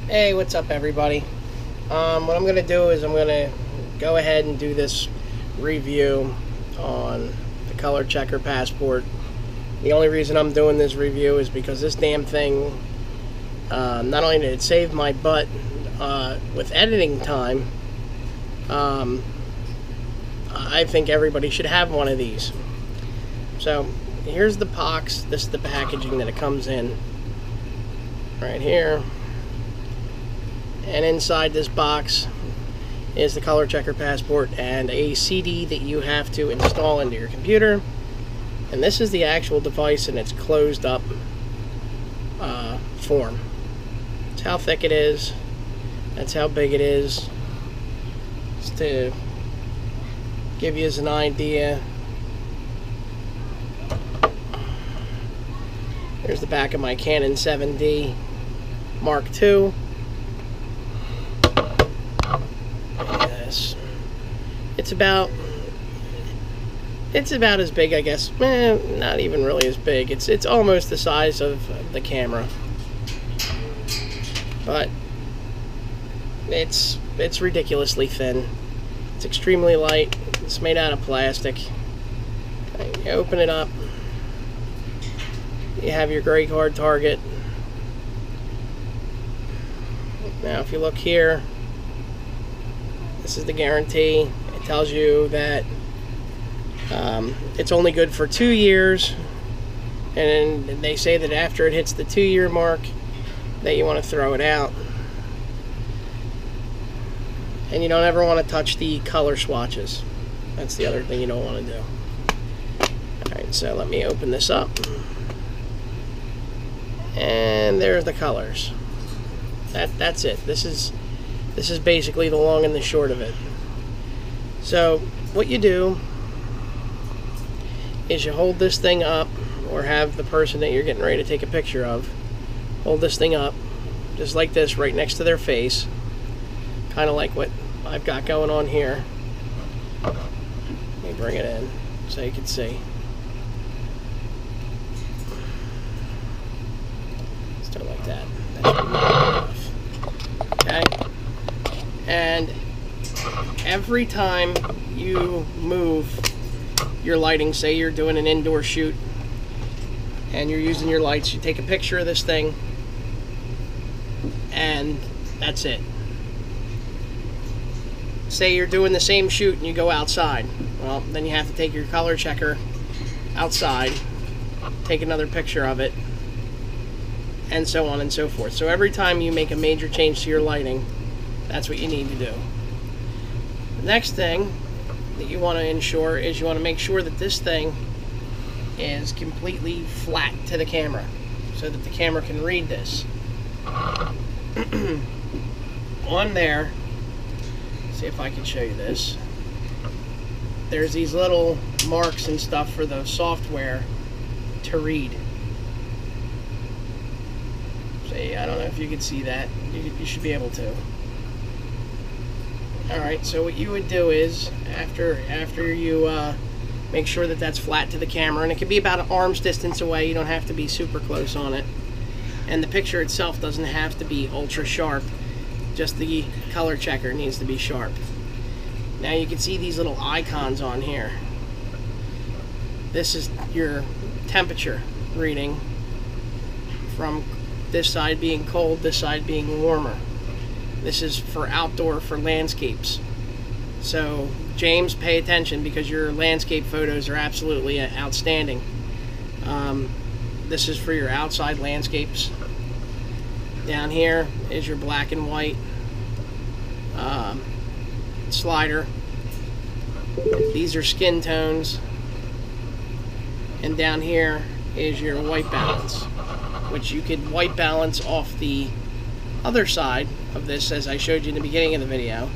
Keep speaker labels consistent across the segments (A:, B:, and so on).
A: Hey, what's up everybody? What I'm going to do is I'm going to go ahead and do this review on the Color Checker Passport. The only reason I'm doing this review is because this damn thing, not only did it save my butt with editing time, I think everybody should have one of these. So here's the box. This is the packaging that it comes in right here. And inside this box is the Color Checker Passport and a CD that you have to install into your computer. And this is the actual device in its closed up form. That's how thick it is. That's how big it is. Just to give you an idea. Here's the back of my Canon 7D Mark II. It's about as big, I guess. Not even really as big. It's almost the size of the camera, but it's ridiculously thin. It's extremely light. It's made out of plastic. You open it up. You have your gray card target. Now, if you look here, this is the guarantee. It tells you that it's only good for 2 years, and they say that after it hits the 2-year mark that you want to throw it out, and you don't ever want to touch the color swatches. That's the other thing you don't want to do. Alright, so let me open this up, and there's the colors. That's it. This is basically the long and the short of it. So what you do is you hold this thing up, or have the person that you're getting ready to take a picture of hold this thing up just like this right next to their face, kind of like what I've got going on here. Let me bring it in so you can see. Let's do it like that. Okay, and every time you move your lighting, say you're doing an indoor shoot and you're using your lights, you take a picture of this thing and that's it. Say you're doing the same shoot and you go outside, well, then you have to take your color checker outside, take another picture of it, and so on and so forth. So every time you make a major change to your lighting, that's what you need to do. The next thing that you want to ensure is you want to make sure that this thing is completely flat to the camera so that the camera can read this. On there, see if I can show you this, there's these little marks and stuff for the software to read. See, I don't know if you can see that. You should be able to. Alright, so what you would do is, after you make sure that that's flat to the camera, and it can be about an arm's distance away, you don't have to be super close on it, and the picture itself doesn't have to be ultra sharp, just the color checker needs to be sharp. Now you can see these little icons on here. This is your temperature reading, from this side being cold, this side being warmer. This is for outdoor, for landscapes. So James, pay attention, because your landscape photos are absolutely outstanding. This is for your outside landscapes. Down here is your black and white slider. These are skin tones. And down here is your white balance, which you could white balance off the other side of this, as I showed you in the beginning of the video.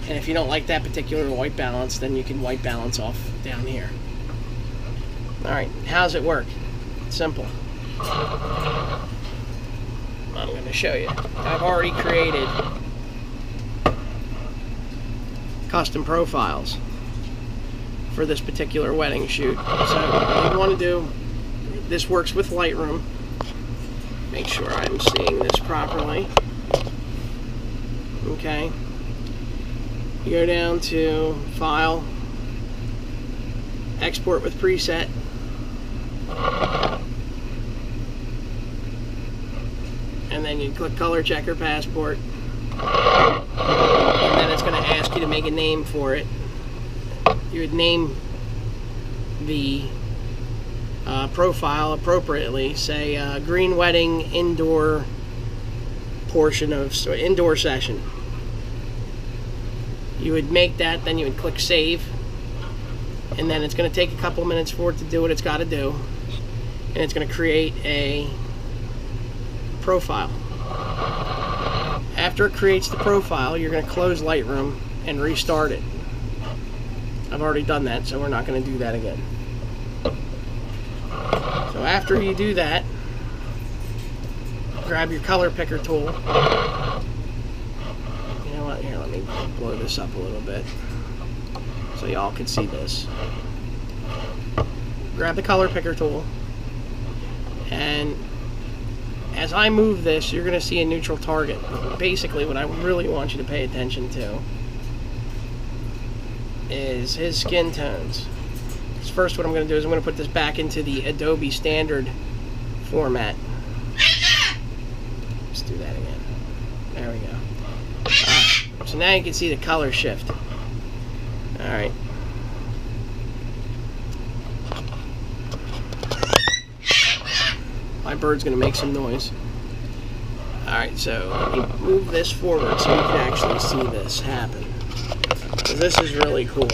A: And if you don't like that particular white balance, then you can white balance off down here. Alright, how does it work? It's simple. I'm going to show you. I've already created custom profiles for this particular wedding shoot. So what you want to do, this works with Lightroom. Make sure I'm seeing this properly. Okay. You go down to File, Export with Preset. And then you click Color Checker Passport. And then it's going to ask you to make a name for it. You would name the profile appropriately. Say Green Wedding Indoor portion of indoor session. You would make that, then you would click Save. And then it's going to take a couple minutes for it to do what it's got to do. And it's going to create a profile. After it creates the profile, you're going to close Lightroom and restart it. I've already done that, so we're not going to do that again. So after you do that, grab your color picker tool. You know what? Here, let me blow this up a little bit so y'all can see this. Grab the color picker tool, and as I move this, you're going to see a neutral target. Basically, what I really want you to pay attention to is his skin tones. So first, what I'm going to do is I'm going to put this back into the Adobe standard format. Let's do that again. There we go. Right. So now you can see the color shift. Alright. My bird's going to make some noise. Alright, so let me move this forward so you can actually see this happen. Because this is really cool.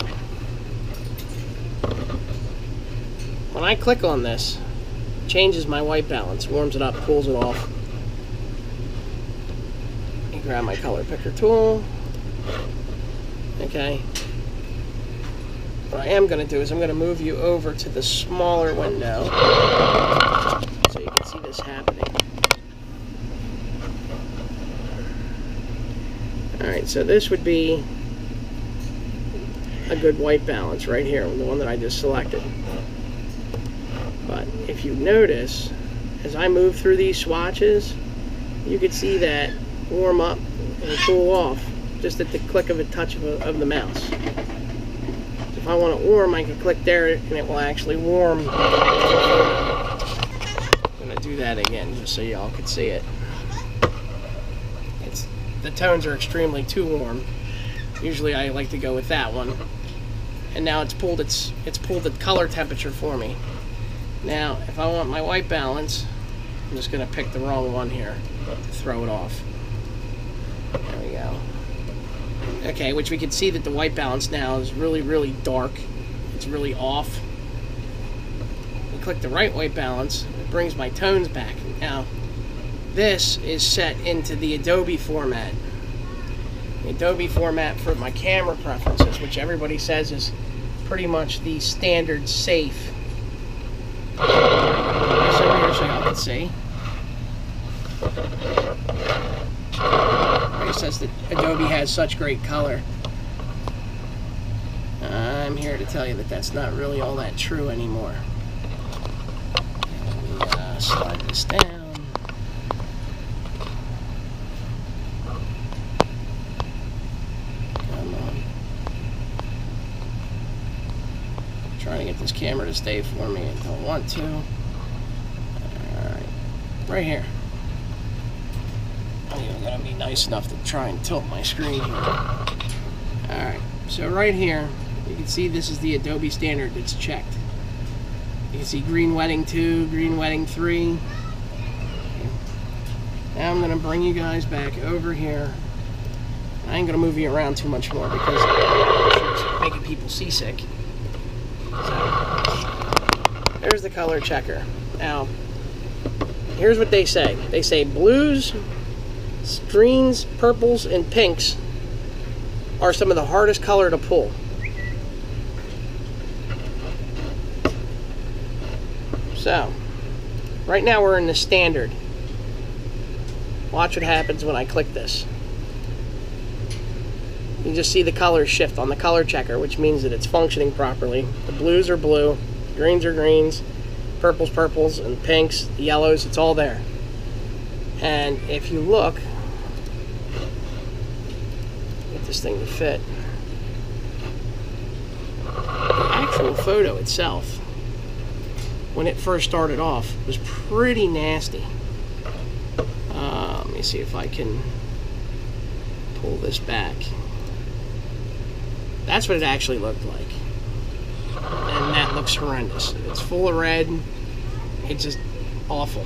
A: When I click on this, it changes my white balance, warms it up, pulls it off. I grab my color picker tool. Okay. What I am going to do is I'm going to move you over to the smaller window so you can see this happening. Alright, so this would be a good white balance right here, the one that I just selected. But if you notice, as I move through these swatches, you can see that warm up and cool off just at the click of a touch of the mouse. So if I want to warm, I can click there and it will actually warm. I'm going to do that again just so y'all can see it. The tones are extremely too warm. Usually I like to go with that one. And now it's pulled the color temperature for me. Now, if I want my white balance, I'm just going to pick the wrong one here to throw it off. There we go. Okay, which we can see that the white balance now is really, really dark. It's really off. I click the right white balance, it brings my tones back. Now, this is set into the Adobe format. The Adobe format for my camera preferences, which everybody says is pretty much the standard safe. So here, so y'all can see. It says that Adobe has such great color. I'm here to tell you that that's not really all that true anymore. Let me slide this down. Trying to get this camera to stay for me. I don't want to. Alright. Right here. I'm even going to be nice enough to try and tilt my screen here. Alright. So right here, you can see this is the Adobe standard that's checked. You can see Green Wedding 2, Green Wedding 3. Now I'm going to bring you guys back over here. I ain't going to move you around too much more because it's making people seasick. So, there's the color checker. Now, here's what they say. They say blues, greens, purples, and pinks are some of the hardest color to pull. So, right now we're in the standard. Watch what happens when I click this. You just see the colors shift on the color checker, which means that it's functioning properly. The blues are blue, greens are greens, purples, purples, and pinks, the yellows, it's all there. And if you look, this thing to fit. The actual photo itself, when it first started off, was pretty nasty. Let me see if I can pull this back. That's what it actually looked like. And that looks horrendous. It's full of red. It's just awful.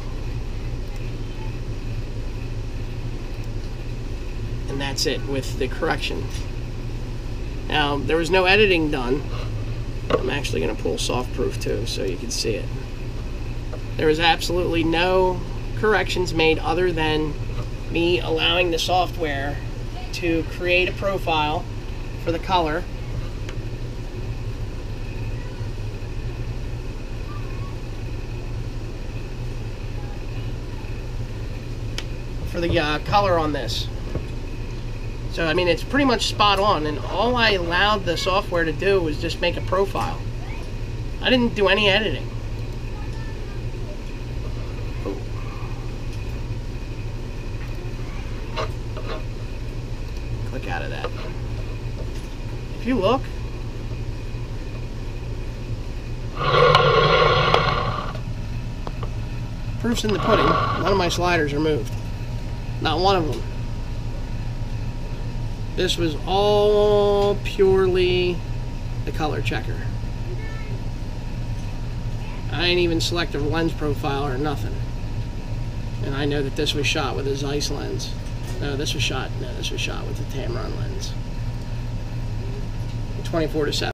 A: And that's it with the correction. Now, there was no editing done. I'm actually going to pull soft proof too so you can see it. There was absolutely no corrections made other than me allowing the software to create a profile for the color. For the color on this. So, I mean, it's pretty much spot on, and all I allowed the software to do was just make a profile. I didn't do any editing. Ooh. Click out of that. If you look, proof's in the pudding. None of my sliders are moved. Not one of them. This was all purely the color checker. I didn't even select a lens profile or nothing. And I know that this was shot with a Zeiss lens. No, this was shot with the Tamron lens. 24-7.